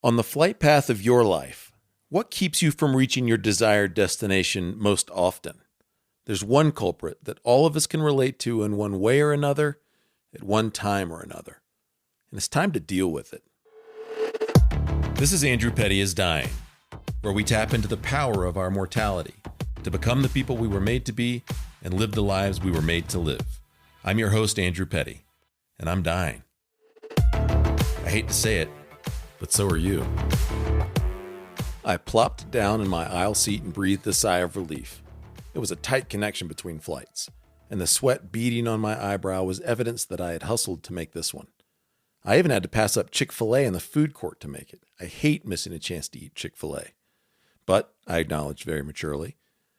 On the flight path of your life, what keeps you from reaching your desired destination most often? There's one culprit that all of us can relate to in one way or another, at one time or another. And it's time to deal with it. This is Andrew Petty is Dying, where we tap into the power of our mortality to become the people we were made to be and live the lives we were made to live. I'm your host, Andrew Petty, and I'm dying. I hate to say it, but so are you. I plopped down in my aisle seat and breathed a sigh of relief. It was a tight connection between flights, and the sweat beading on my eyebrow was evidence that I had hustled to make this one. I even had to pass up Chick-fil-A in the food court to make it. I hate missing a chance to eat Chick-fil-A. But, I acknowledged very maturely,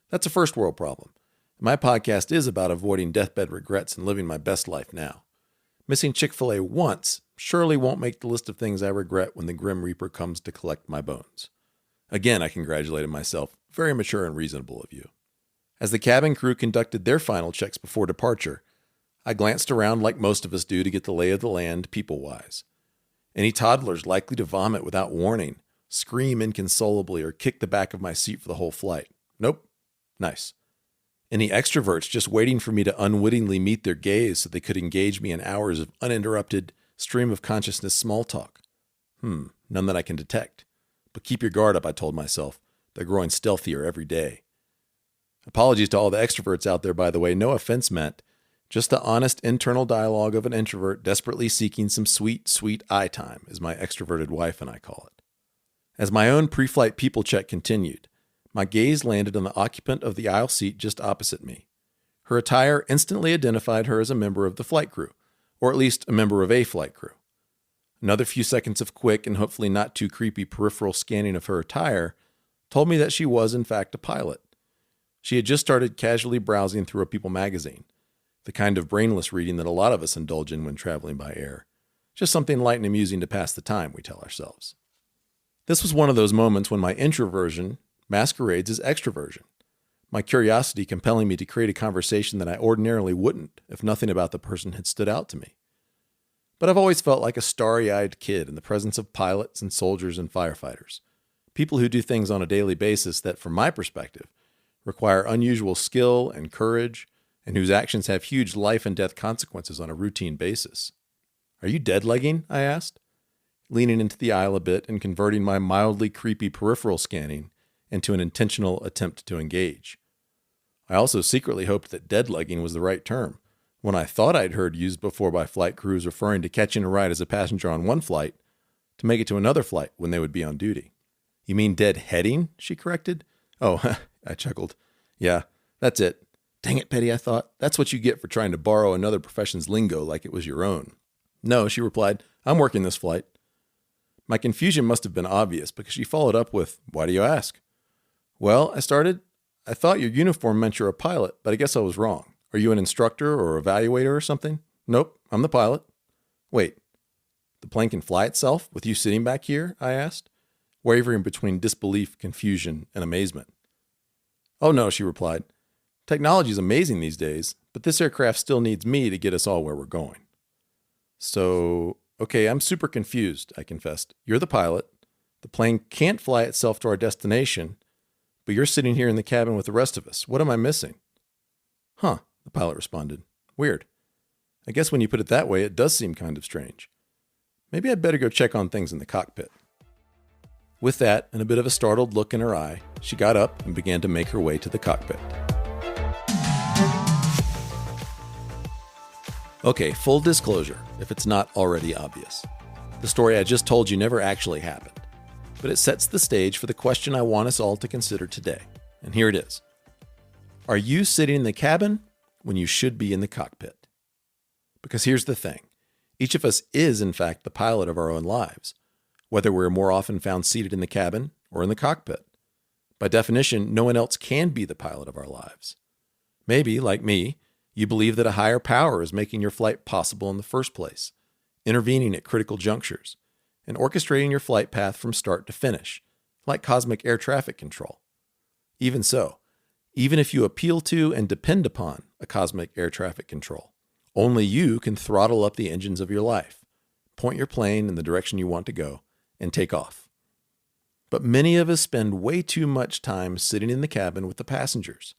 that's a first world problem. My podcast is about avoiding deathbed regrets and living my best life now. Missing Chick-fil-A once surely won't make the list of things I regret when the Grim Reaper comes to collect my bones. Again, I congratulated myself. Very mature and reasonable of you. As the cabin crew conducted their final checks before departure, I glanced around like most of us do to get the lay of the land people-wise. Any toddlers likely to vomit without warning, scream inconsolably, or kick the back of my seat for the whole flight? Nope. Nice. Any extroverts just waiting for me to unwittingly meet their gaze so they could engage me in hours of uninterrupted stream of consciousness small talk? None that I can detect. But keep your guard up, I told myself. They're growing stealthier every day. Apologies to all the extroverts out there, by the way. No offense meant. Just the honest internal dialogue of an introvert desperately seeking some sweet, sweet eye time, as my extroverted wife and I call it. As my own pre-flight people check continued, my gaze landed on the occupant of the aisle seat just opposite me. Her attire instantly identified her as a member of the flight crew, or at least a member of a flight crew. Another few seconds of quick and hopefully not too creepy peripheral scanning of her attire told me that she was in fact a pilot. She had just started casually browsing through a People magazine, the kind of brainless reading that a lot of us indulge in when traveling by air. Just something light and amusing to pass the time, we tell ourselves. This was one of those moments when my introversion masquerades as extroversion, my curiosity compelling me to create a conversation that I ordinarily wouldn't if nothing about the person had stood out to me. But I've always felt like a starry-eyed kid in the presence of pilots and soldiers and firefighters, people who do things on a daily basis that, from my perspective, require unusual skill and courage, and whose actions have huge life and death consequences on a routine basis. Are you dead-legging? I asked, leaning into the aisle a bit and converting my mildly creepy peripheral scanning into an intentional attempt to engage. I also secretly hoped that dead-legging was the right term, when I thought I'd heard used before by flight crews referring to catching a ride as a passenger on one flight to make it to another flight when they would be on duty. You mean dead-heading? She corrected. Oh, I chuckled. Yeah, that's it. Dang it, Petty, I thought. That's what you get for trying to borrow another profession's lingo like it was your own. No, she replied, I'm working this flight. My confusion must have been obvious because she followed up with, why do you ask? Well, I started. I thought your uniform meant you're a pilot, but I guess I was wrong. Are you an instructor or evaluator or something? Nope, I'm the pilot. Wait, the plane can fly itself with you sitting back here? I asked, wavering between disbelief, confusion, and amazement. Oh no, she replied. Technology is amazing these days, but this aircraft still needs me to get us all where we're going. So, okay, I'm super confused, I confessed. You're the pilot. The plane can't fly itself to our destination, but you're sitting here in the cabin with the rest of us. What am I missing? Huh, the pilot responded. Weird. I guess when you put it that way, it does seem kind of strange. Maybe I'd better go check on things in the cockpit. With that, and a bit of a startled look in her eye, she got up and began to make her way to the cockpit. Okay, full disclosure, if it's not already obvious. The story I just told you never actually happened, but it sets the stage for the question I want us all to consider today. And here it is. Are you sitting in the cabin when you should be in the cockpit? Because here's the thing. Each of us is, in fact, the pilot of our own lives, whether we're more often found seated in the cabin or in the cockpit. By definition, no one else can be the pilot of our lives. Maybe, like me, you believe that a higher power is making your flight possible in the first place, intervening at critical junctures, and orchestrating your flight path from start to finish, like cosmic air traffic control. Even so, even if you appeal to and depend upon a cosmic air traffic control, only you can throttle up the engines of your life, point your plane in the direction you want to go, and take off. But many of us spend way too much time sitting in the cabin with the passengers,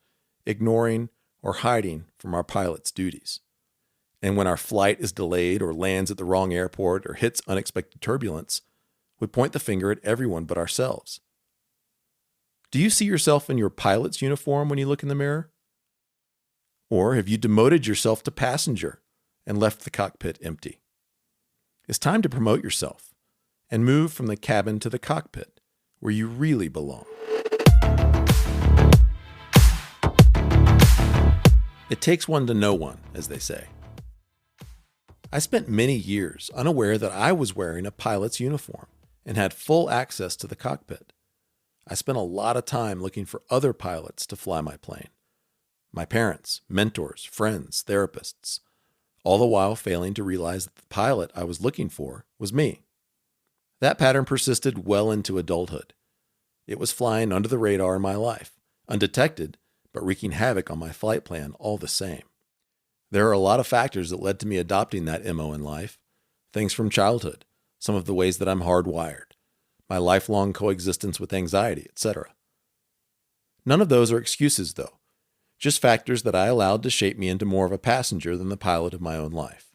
ignoring or hiding from our pilot's duties. And when our flight is delayed or lands at the wrong airport or hits unexpected turbulence, we point the finger at everyone but ourselves. Do you see yourself in your pilot's uniform when you look in the mirror? Or have you demoted yourself to passenger and left the cockpit empty? It's time to promote yourself and move from the cabin to the cockpit, where you really belong. It takes one to know one, as they say. I spent many years unaware that I was wearing a pilot's uniform and had full access to the cockpit. I spent a lot of time looking for other pilots to fly my plane. My parents, mentors, friends, therapists, all the while failing to realize that the pilot I was looking for was me. That pattern persisted well into adulthood. It was flying under the radar in my life, undetected, but wreaking havoc on my flight plan all the same. There are a lot of factors that led to me adopting that MO in life. Things from childhood, some of the ways that I'm hardwired, my lifelong coexistence with anxiety, etc. None of those are excuses, though. Just factors that I allowed to shape me into more of a passenger than the pilot of my own life.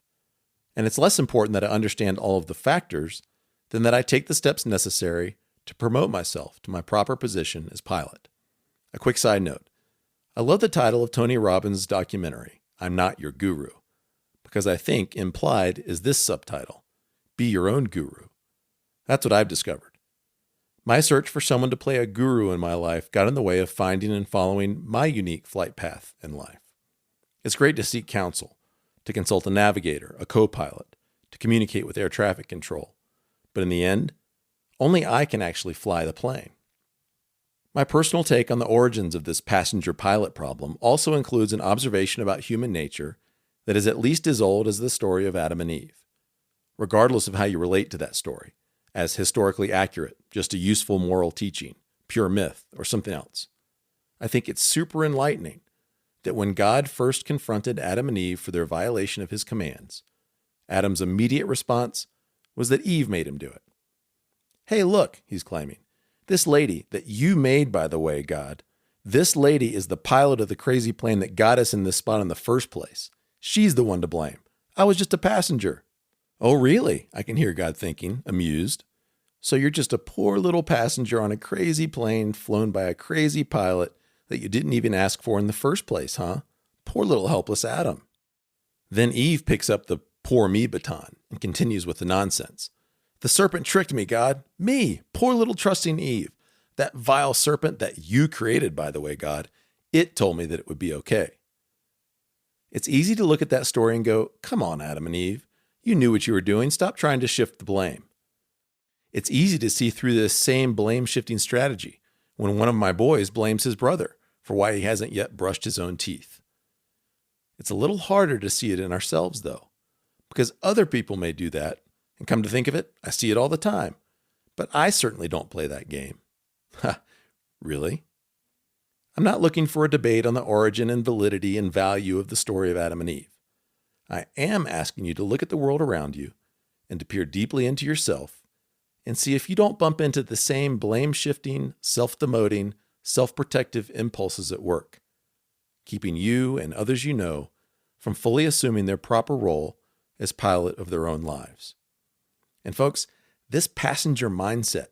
And it's less important that I understand all of the factors than that I take the steps necessary to promote myself to my proper position as pilot. A quick side note. I love the title of Tony Robbins' documentary, I'm Not Your Guru, because I think implied is this subtitle, Be Your Own Guru. That's what I've discovered. My search for someone to play a guru in my life got in the way of finding and following my unique flight path in life. It's great to seek counsel, to consult a navigator, a co-pilot, to communicate with air traffic control. But in the end, only I can actually fly the plane. My personal take on the origins of this passenger-pilot problem also includes an observation about human nature that is at least as old as the story of Adam and Eve. Regardless of how you relate to that story, as historically accurate, just a useful moral teaching, pure myth, or something else, I think it's super enlightening that when God first confronted Adam and Eve for their violation of his commands, Adam's immediate response was that Eve made him do it. Hey, look, he's claiming, this lady that you made, by the way, God, this lady is the pilot of the crazy plane that got us in this spot in the first place. She's the one to blame. I was just a passenger. Oh, really? I can hear God thinking, amused. So you're just a poor little passenger on a crazy plane flown by a crazy pilot that you didn't even ask for in the first place, huh? Poor little helpless Adam. Then Eve picks up the poor me baton and continues with the nonsense. The serpent tricked me, God. Me, poor little trusting Eve. That vile serpent that you created, by the way, God. It told me that it would be okay. It's easy to look at that story and go, come on, Adam and Eve. You knew what you were doing. Stop trying to shift the blame. It's easy to see through this same blame-shifting strategy when one of my boys blames his brother for why he hasn't yet brushed his own teeth. It's a little harder to see it in ourselves, though, because other people may do that, and come to think of it, I see it all the time, but I certainly don't play that game. Ha, really? I'm not looking for a debate on the origin and validity and value of the story of Adam and Eve. I am asking you to look at the world around you and to peer deeply into yourself and see if you don't bump into the same blame-shifting, self-demoting, self-protective impulses at work, keeping you and others you know from fully assuming their proper role as pilot of their own lives. And folks, this passenger mindset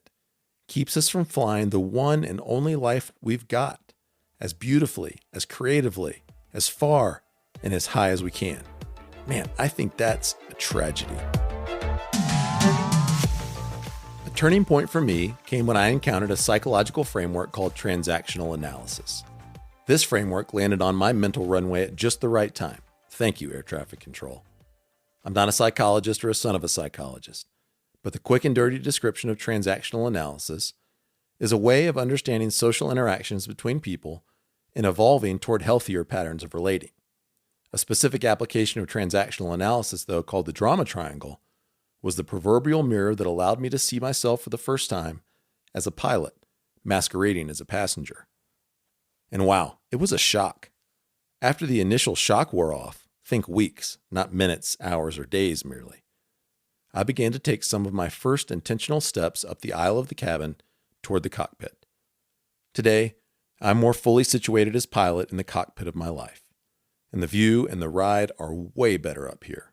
keeps us from flying the one and only life we've got as beautifully, as creatively, as far, and as high as we can. Man, I think that's a tragedy. A turning point for me came when I encountered a psychological framework called transactional analysis. This framework landed on my mental runway at just the right time. Thank you, air traffic control. I'm not a psychologist or a son of a psychologist, but the quick and dirty description of transactional analysis is a way of understanding social interactions between people and evolving toward healthier patterns of relating. A specific application of transactional analysis, though, called the drama triangle, was the proverbial mirror that allowed me to see myself for the first time as a pilot, masquerading as a passenger. And wow, it was a shock. After the initial shock wore off, think weeks, not minutes, hours, or days merely, I began to take some of my first intentional steps up the aisle of the cabin toward the cockpit. Today, I'm more fully situated as pilot in the cockpit of my life, and the view and the ride are way better up here.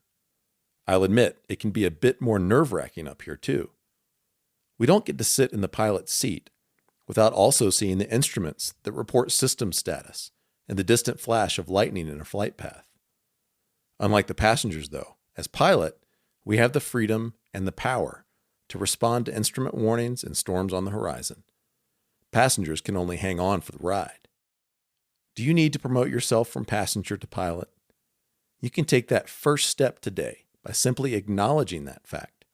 I'll admit it can be a bit more nerve-wracking up here too. We don't get to sit in the pilot's seat without also seeing the instruments that report system status and the distant flash of lightning in a flight path. Unlike the passengers, though, as pilot, we have the freedom and the power to respond to instrument warnings and storms on the horizon. Passengers can only hang on for the ride. Do you need to promote yourself from passenger to pilot? You can take that first step today by simply acknowledging that fact.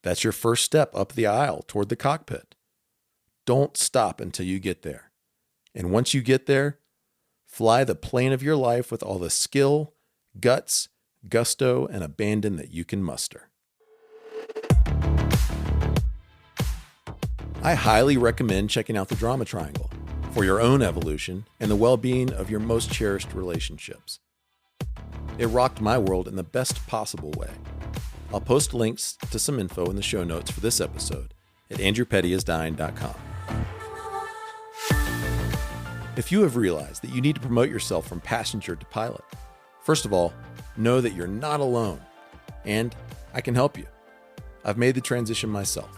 That's your first step up the aisle toward the cockpit. Don't stop until you get there. And once you get there, fly the plane of your life with all the skill, guts, gusto, and abandon that you can muster. I highly recommend checking out the Drama Triangle for your own evolution and the well-being of your most cherished relationships. It rocked my world in the best possible way. I'll post links to some info in the show notes for this episode at andrewpettyisdying.com. If you have realized that you need to promote yourself from passenger to pilot, first of all, know that you're not alone, and I can help you. I've made the transition myself,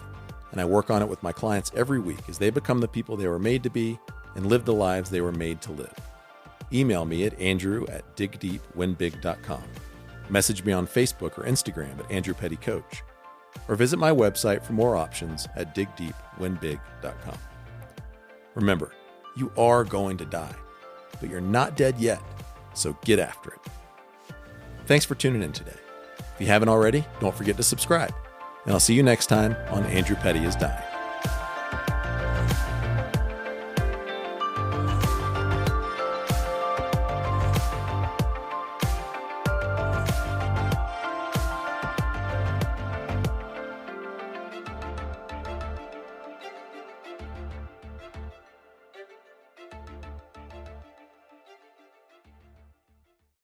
and I work on it with my clients every week as they become the people they were made to be and live the lives they were made to live. Email me at andrew@digdeepwinbig.com. Message me on Facebook or Instagram at andrewpettycoach, or visit my website for more options at digdeepwinbig.com. Remember, you are going to die, but you're not dead yet, so get after it. Thanks for tuning in today. If you haven't already, don't forget to subscribe, and I'll see you next time on Andrew Petty is Dying.